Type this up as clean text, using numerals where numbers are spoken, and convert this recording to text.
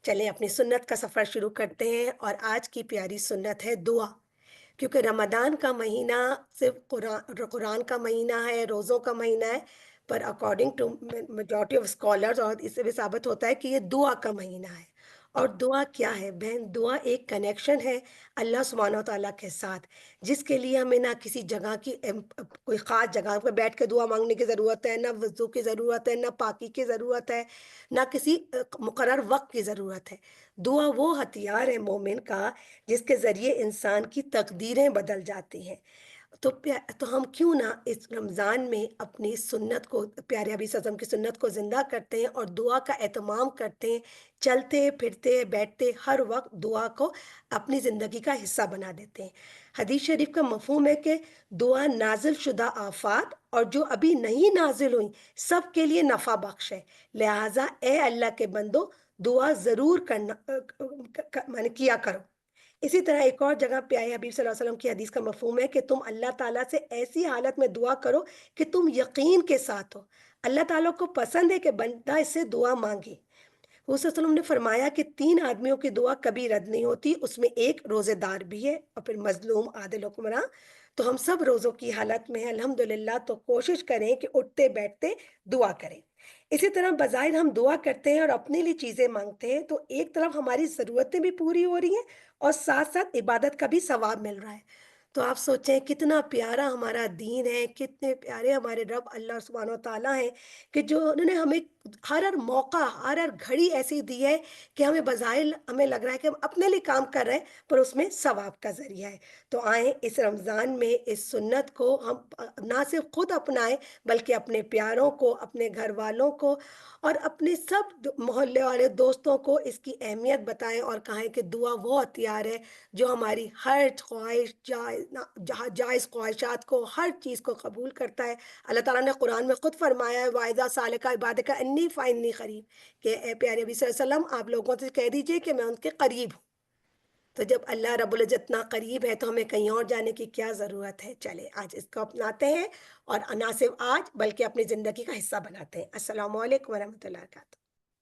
چلیں اپنی سنت کا سفر شروع کرتے ہیں اور آج کی پیاری سنت ہے دعا۔ کیونکہ رمضان کا مہینہ صرف قرآن کا مہینہ ہے، روزوں کا مہینہ ہے، پر according to majority of scholars اور اس سے بھی ثابت ہوتا ہے کہ یہ دعا کا مہینہ ہے۔ اور دعا کیا ہے بہن؟ دعا ایک کنیکشن ہے اللہ سبحانہ و تعالیٰ کے ساتھ، جس کے لیے ہمیں نہ کسی جگہ کی کوئی خاص جگہ پہ بیٹھ کے دعا مانگنے کی ضرورت ہے، نہ وضو کی ضرورت ہے، نہ پاکی کی ضرورت ہے، نہ کسی مقرر وقت کی ضرورت ہے۔ دعا وہ ہتھیار ہے مومن کا جس کے ذریعے انسان کی تقدیریں بدل جاتی ہیں۔ تو ہم کیوں نہ اس رمضان میں اپنی سنت کو، پیارے حبیب صلی اللہ علیہ وسلم کی سنت کو زندہ کرتے ہیں اور دعا کا اہتمام کرتے ہیں، چلتے پھرتے بیٹھتے ہر وقت دعا کو اپنی زندگی کا حصہ بنا دیتے ہیں۔ حدیث شریف کا مفہوم ہے کہ دعا نازل شدہ آفات اور جو ابھی نہیں نازل ہوئی سب کے لیے نفع بخش ہے، لہٰذا اے اللہ کے بندو دعا ضرور کرنا معنی کیا کرو۔ اسی طرح ایک اور جگہ پہ آئے حبیب صلی اللہ علیہ وسلم کی حدیث کا مفہوم ہے کہ تم اللہ تعالیٰ سے ایسی حالت میں دعا کرو کہ تم یقین کے ساتھ ہو۔ اللہ تعالیٰ کو پسند ہے کہ بندہ اس سے دعا مانگے۔ حضور صلی اللہ علیہ وسلم نے فرمایا کہ 3 آدمیوں کی دعا کبھی رد نہیں ہوتی، اس میں ایک روزے دار بھی ہے اور پھر مظلوم عادل حکمراں۔ تو ہم سب روزوں کی حالت میں ہیں الحمدللہ، تو کوشش کریں کہ اٹھتے بیٹھتے دعا کریں۔ اسی طرح بظاہر ہم دعا کرتے ہیں اور اپنے لیے چیزیں مانگتے ہیں، تو ایک طرف ہماری ضرورتیں بھی پوری ہو رہی ہیں اور ساتھ ساتھ عبادت کا بھی ثواب مل رہا ہے۔ تو آپ سوچیں کتنا پیارا ہمارا دین ہے، کتنے پیارے ہمارے رب اللہ سبحانہ و تعالیٰ ہیں کہ جو انہوں نے ہمیں ہر موقع ہر گھڑی ایسی دی ہے کہ ہمیں بظاہر ہمیں لگ رہا ہے کہ ہم اپنے لیے کام کر رہے ہیں پر اس میں ثواب کا ذریعہ ہے۔ تو آئیں اس رمضان میں اس سنت کو ہم نہ صرف خود اپنائیں بلکہ اپنے پیاروں کو، اپنے گھر والوں کو اور اپنے سب محلے والے دوستوں کو اس کی اہمیت بتائیں اور کہیں کہ دعا وہ ہتھیار ہے جو ہماری ہر خواہش جائز خواہشات کو، ہر چیز کو قبول کرتا ہے۔ اللہ تعالیٰ نے قرآن میں خود فرمایا ہے وَإِذَا سَأَلَكَ عِبَادِي عَنِّي فَإِنِّي قَرِيبٌ کہ اے پیارے نبی صلی اللہ علیہ وسلم آپ لوگوں سے کہہ دیجئے کہ میں ان کے قریب ہوں۔ تو جب اللہ رب العزت اتنا قریب ہے تو ہمیں کہیں اور جانے کی کیا ضرورت ہے؟ چلے آج اس کو اپناتے ہیں اور نہ صرف آج بلکہ اپنی زندگی کا حصہ بناتے ہیں۔ السلام علیکم ورحمۃ اللہ وبرکاتہ۔